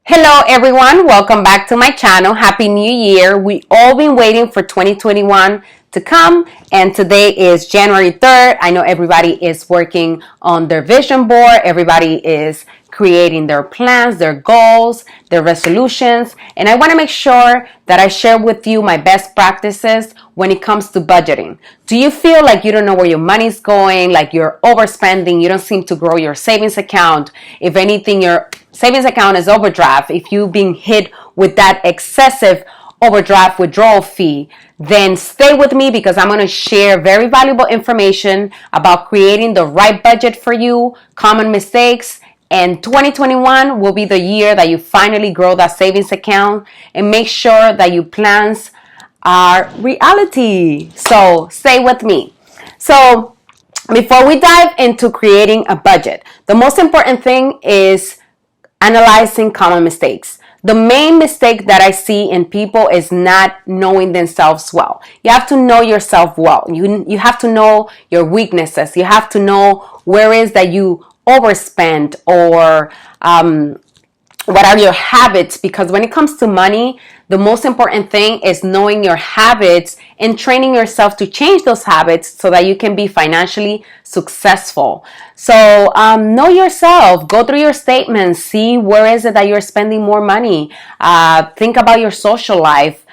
Hello everyone, welcome back to my channel. Happy New Year. We all been waiting for 2021 to come, and today is January 3rd. I know everybody is working on their vision board. Everybody is creating their plans, their goals, their resolutions, and I want to make sure that I share with you my best practices when it comes to budgeting. Do you feel like you don't know where your money's going, like you're overspending, you don't seem to grow your savings account? If anything, your savings account is overdraft, if you've been hit with that excessive overdraft withdrawal fee, then stay with me because I'm going to share very valuable information about creating the right budget for you, common mistakes, and 2021 will be the year that you finally grow that savings account and make sure that your plans are reality. So stay with me. So before we dive into creating a budget, the most important thing is analyzing common mistakes. The main mistake that I see in people is not knowing themselves well. You have to know yourself well. You have to know your weaknesses. You have to know where is that you overspend or what are your habits, because when it comes to money, the most important thing is knowing your habits and training yourself to change those habits so that you can be financially successful. So know yourself, go through your statements, see where is it that you're spending more money, think about your social life.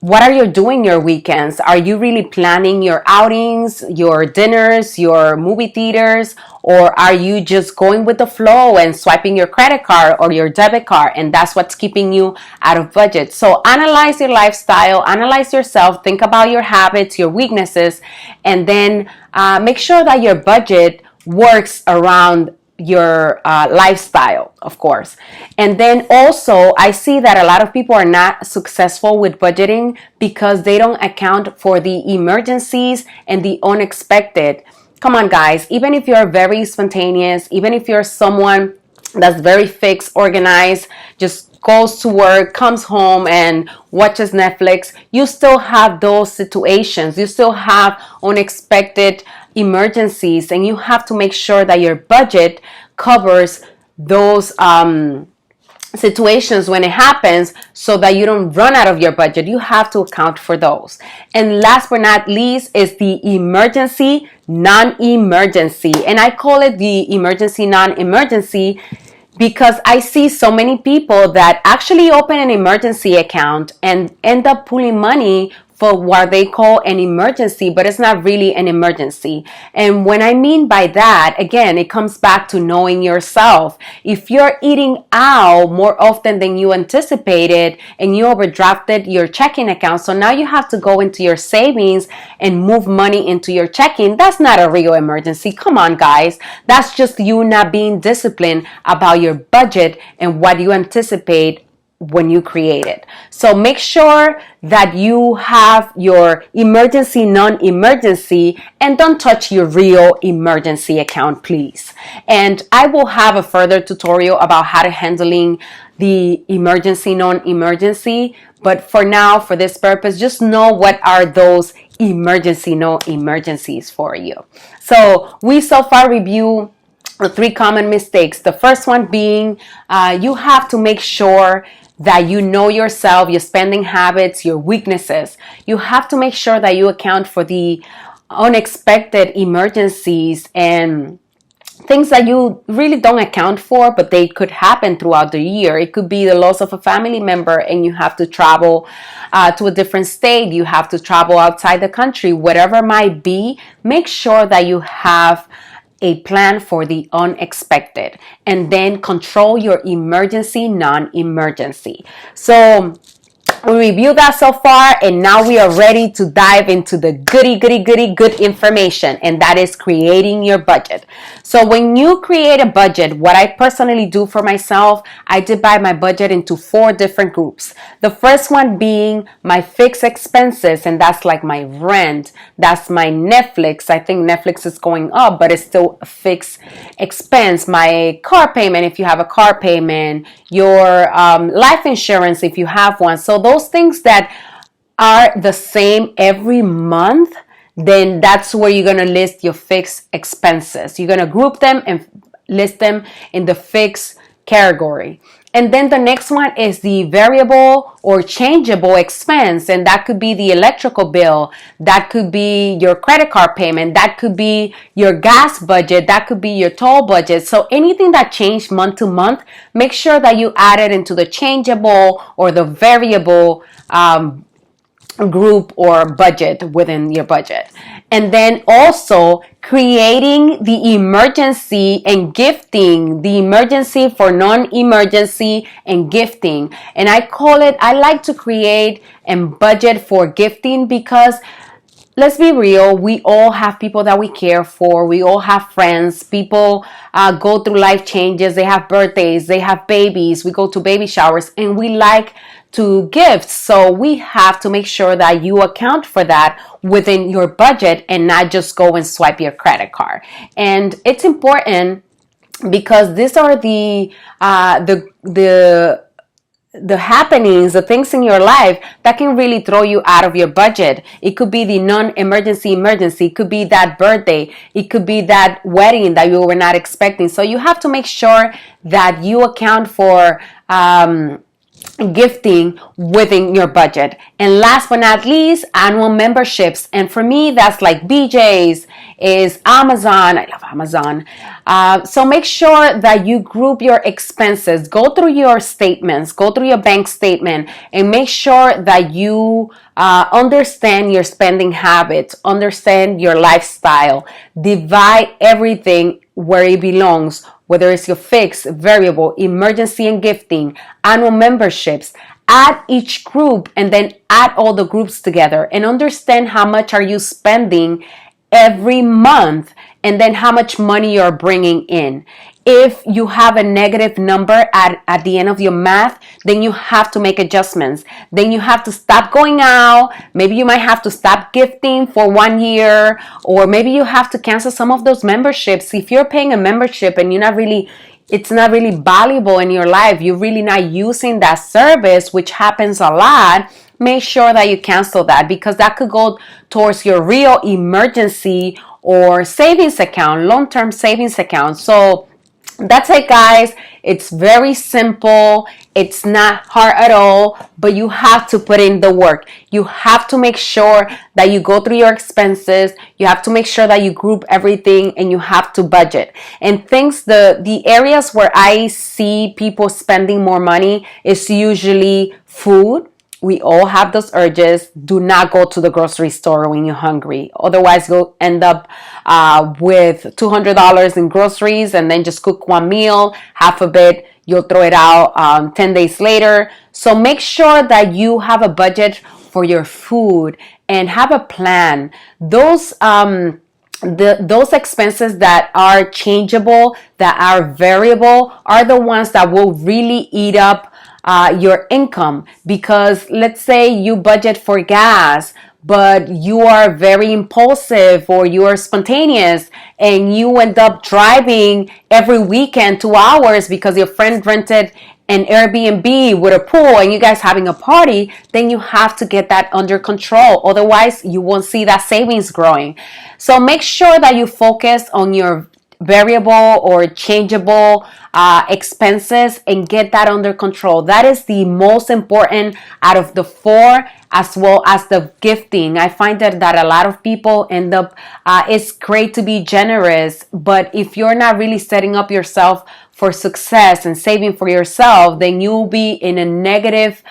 What are you doing your weekends? Are you really planning your outings, your dinners, your movie theaters, or are you just going with the flow and swiping your credit card or your debit card, and that's what's keeping you out of budget? So analyze your lifestyle, analyze yourself, think about your habits, your weaknesses, and then make sure that your budget works around your lifestyle, of course. And then also, I see that a lot of people are not successful with budgeting because they don't account for the emergencies and the unexpected. Come on, guys, even if you're very spontaneous, even if you're someone that's very fixed, organized, just goes to work, comes home and watches Netflix, you still have those situations. You still have unexpected emergencies, and you have to make sure that your budget covers those situations when it happens so that you don't run out of your budget. You have to account for those. And last but not least is the emergency non-emergency. And I call it the emergency non-emergency because I see so many people that actually open an emergency account and end up pulling money for what they call an emergency, but it's not really an emergency. And when I mean by that, again, it comes back to knowing yourself. If you're eating out more often than you anticipated and you overdrafted your checking account, so now you have to go into your savings and move money into your checking, that's not a real emergency. Come on, guys. That's just you not being disciplined about your budget and what you anticipate when you create it. So make sure that you have your emergency non-emergency and don't touch your real emergency account, please. And I will have a further tutorial about how to handling the emergency non-emergency, but for now, for this purpose, just know what are those emergency non-emergencies for you. So we so far review the 3 common mistakes. The first one being you have to make sure that you know yourself, your spending habits, your weaknesses. You have to make sure that you account for the unexpected emergencies and things that you really don't account for, but they could happen throughout the year. It could be the loss of a family member and you have to travel to a different state. You have to travel outside the country. Whatever it might be, make sure that you have a plan for the unexpected, and then control your emergency non-emergency. So we reviewed that so far, and now we are ready to dive into the goody good information, and that is creating your budget. So when you create a budget, what I personally do for myself, I divide my budget into 4 different groups. The first one being my fixed expenses, and that's like my rent, that's my Netflix. I think Netflix is going up, but it's still a fixed expense. My car payment, if you have a car payment, your life insurance, if you have one. So those things that are the same every month, then that's where you're going to list your fixed expenses. You're going to group them and list them in the fixed category. And then the next one is the variable or changeable expense. And that could be the electrical bill. That could be your credit card payment. That could be your gas budget. That could be your toll budget. So anything that changed month to month, make sure that you add it into the changeable or the variable group or budget within your budget. And then also creating the emergency and gifting, the emergency for non-emergency and gifting. And I like to create and budget for gifting because let's be real, we all have people that we care for. We all have friends. People go through life changes. They have birthdays. They have babies. We go to baby showers and we like to gift. So we have to make sure that you account for that within your budget and not just go and swipe your credit card. And it's important because these are the happenings, the things in your life that can really throw you out of your budget. It could be the non-emergency emergency. It could be that birthday. It could be that wedding that you were not expecting. So you have to make sure that you account for gifting within your budget. And last but not least, annual memberships. And for me, that's like BJ's, is Amazon. I love Amazon. So make sure that you group your expenses. Go through your statements, go through your bank statement, and make sure that you understand your spending habits, understand your lifestyle, divide everything where it belongs, whether it's your fixed, variable, emergency and gifting, annual memberships. Add each group and then add all the groups together and understand how much are you spending every month and then how much money you're bringing in. If you have a negative number at the end of your math, then you have to make adjustments. Then you have to stop going out. Maybe you might have to stop gifting for 1 year, or maybe you have to cancel some of those memberships. If you're paying a membership and it's not really valuable in your life, you're really not using that service, which happens a lot, make sure that you cancel that because that could go towards your real emergency or savings account, long-term savings account. So that's it, guys. It's very simple. It's not hard at all, but you have to put in the work. You have to make sure that you go through your expenses. You have to make sure that you group everything and you have to budget. And the areas where I see people spending more money is usually food. We all have those urges. Do not go to the grocery store when you're hungry. Otherwise, you'll end up with $200 in groceries and then just cook one meal. Half of it, you'll throw it out 10 days later. So make sure that you have a budget for your food and have a plan. Those expenses that are changeable, that are variable, are the ones that will really eat up your income. Because let's say you budget for gas, but you are very impulsive or you are spontaneous and you end up driving every weekend 2 hours because your friend rented an Airbnb with a pool and you guys having a party, then you have to get that under control. Otherwise, you won't see that savings growing. So make sure that you focus on your variable or changeable expenses and get that under control. That is the most important out of the four, as well as the gifting. I find that a lot of people end up, it's great to be generous, but if you're not really setting up yourself for success and saving for yourself, then you'll be in a negative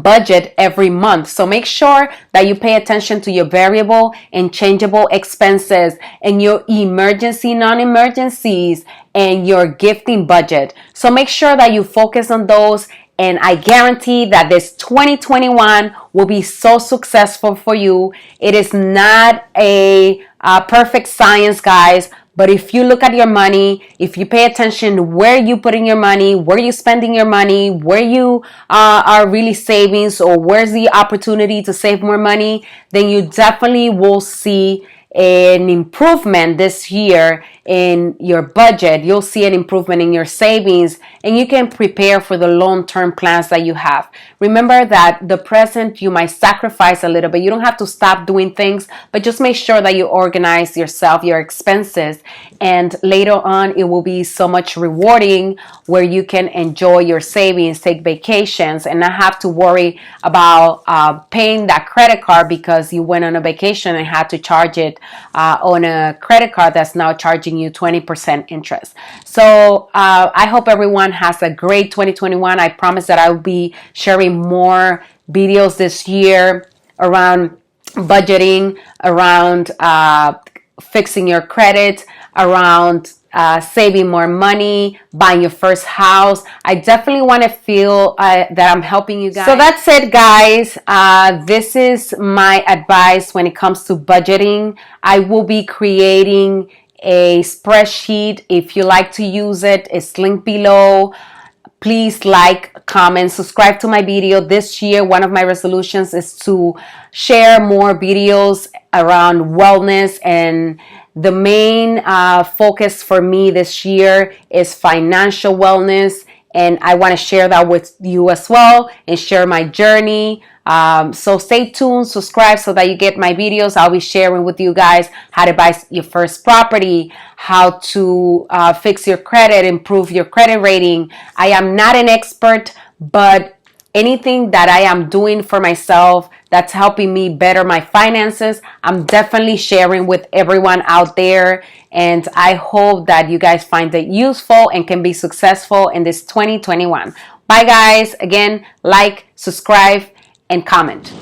budget every month. So make sure that you pay attention to your variable and changeable expenses and your emergency, non-emergencies, and your gifting budget. So make sure that you focus on those, and I guarantee that this 2021 will be so successful for you. It is not a perfect science, guys. But if you look at your money, if you pay attention to where you putting your money, where you spending your money, where you are really savings, or where's the opportunity to save more money, then you definitely will see an improvement this year in your budget. You'll see an improvement in your savings, and you can prepare for the long-term plans that you have. Remember that the present, you might sacrifice a little bit. You don't have to stop doing things, but just make sure that you organize yourself, your expenses, and later on it will be so much rewarding where you can enjoy your savings, take vacations, and not have to worry about paying that credit card because you went on a vacation and had to charge it on a credit card that's now charging you 20% interest. So I hope everyone has a great 2021. I promise that I will be sharing more videos this year around budgeting, around fixing your credit, around saving more money, buying your first house. I definitely want to feel that I'm helping you guys. So that's it, guys. This is my advice when it comes to budgeting. I will be creating a spreadsheet. If you like to use it, it's linked below. Please like, comment, subscribe to my video. This year, one of my resolutions is to share more videos around wellness, and the main focus for me this year is financial wellness, and I want to share that with you as well and share my journey. So stay tuned, subscribe so that you get my videos. I'll be sharing with you guys how to buy your first property, how to fix your credit, improve your credit rating. I am not an expert, but anything that I am doing for myself that's helping me better my finances, I'm definitely sharing with everyone out there. And I hope that you guys find it useful and can be successful in this 2021. Bye, guys. Again, like, subscribe, and comment.